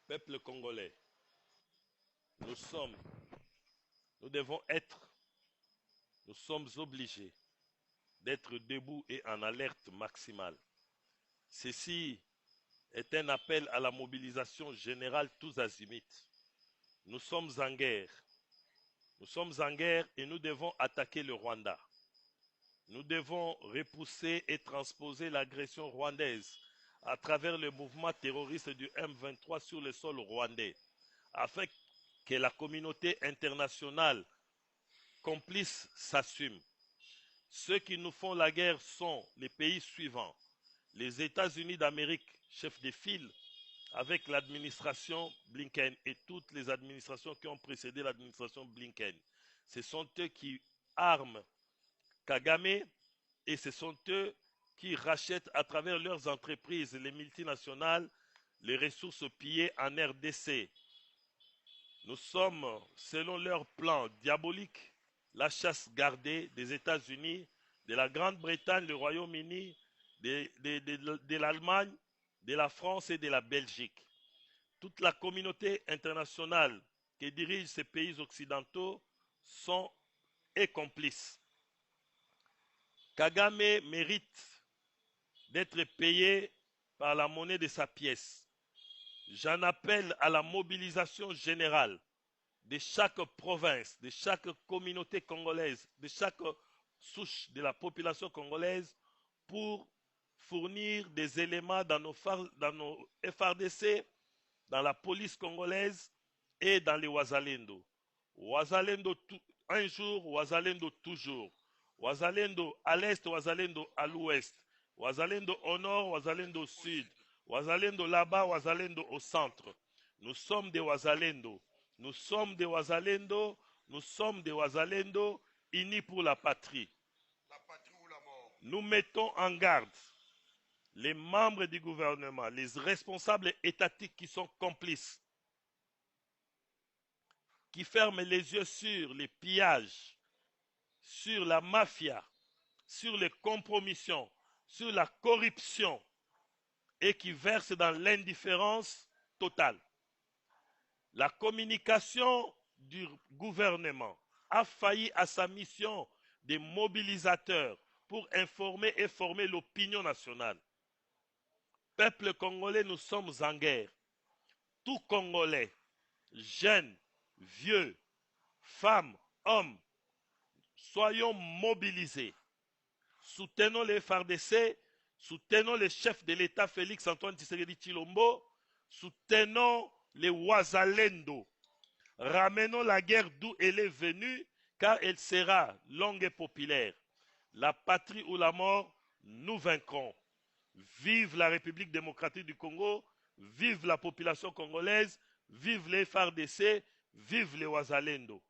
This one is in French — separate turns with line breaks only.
Peuple congolais, nous sommes, nous devons être, nous sommes obligés d'être debout et en alerte maximale. Ceci est un appel à la mobilisation générale tous azimuts. Nous sommes en guerre. Nous sommes en guerre et nous devons attaquer le Rwanda. Nous devons repousser et transposer l'agression rwandaise à travers le mouvement terroriste du M23 sur le sol rwandais, afin que la communauté internationale complice s'assume. Ceux qui nous font la guerre sont les pays suivants: les États-Unis d'Amérique, chef de file, avec l'administration Blinken et toutes les administrations qui ont précédé l'administration Blinken. Ce sont eux qui arment Kagame et ce sont eux qui rachètent à travers leurs entreprises, les multinationales, les ressources pillées en RDC. Nous sommes, selon leur plan diabolique, la chasse gardée des États-Unis, de la Grande-Bretagne, le Royaume-Uni, de l'Allemagne, de la France et de la Belgique. Toute la communauté internationale qui dirige ces pays occidentaux est complice. Kagame mérite d'être payé par la monnaie de sa pièce. J'en appelle à la mobilisation générale de chaque province, de chaque communauté congolaise, de chaque souche de la population congolaise pour fournir des éléments dans nos FRDC, dans la police congolaise et dans les Wazalendo. Wazalendo un jour, Wazalendo toujours. Wazalendo à l'est, Wazalendo à l'ouest. Wazalendo au nord, Wazalendo au sud. Wazalendo là-bas, Wazalendo au centre. Nous sommes des Wazalendo. Nous sommes des Wazalendo. Nous sommes des Wazalendo unis pour la patrie.
La patrie ou la mort.
Nous mettons en garde les membres du gouvernement, les responsables étatiques qui sont complices, qui ferment les yeux sur les pillages, sur la mafia, sur les compromissions, sur la corruption et qui versent dans l'indifférence totale. La communication du gouvernement a failli à sa mission de mobilisateur pour informer et former l'opinion nationale. Peuple congolais, nous sommes en guerre. Tout Congolais, jeunes, vieux, femmes, hommes, soyons mobilisés. Soutenons les FARDC, soutenons le chef de l'État Félix Antoine Tshisekedi Tshilombo, soutenons les Wazalendo. Ramenons la guerre d'où elle est venue, car elle sera longue et populaire. La patrie ou la mort, nous vaincrons. Vive la République démocratique du Congo, vive la population congolaise, vive les FARDC, vive les Wazalendo.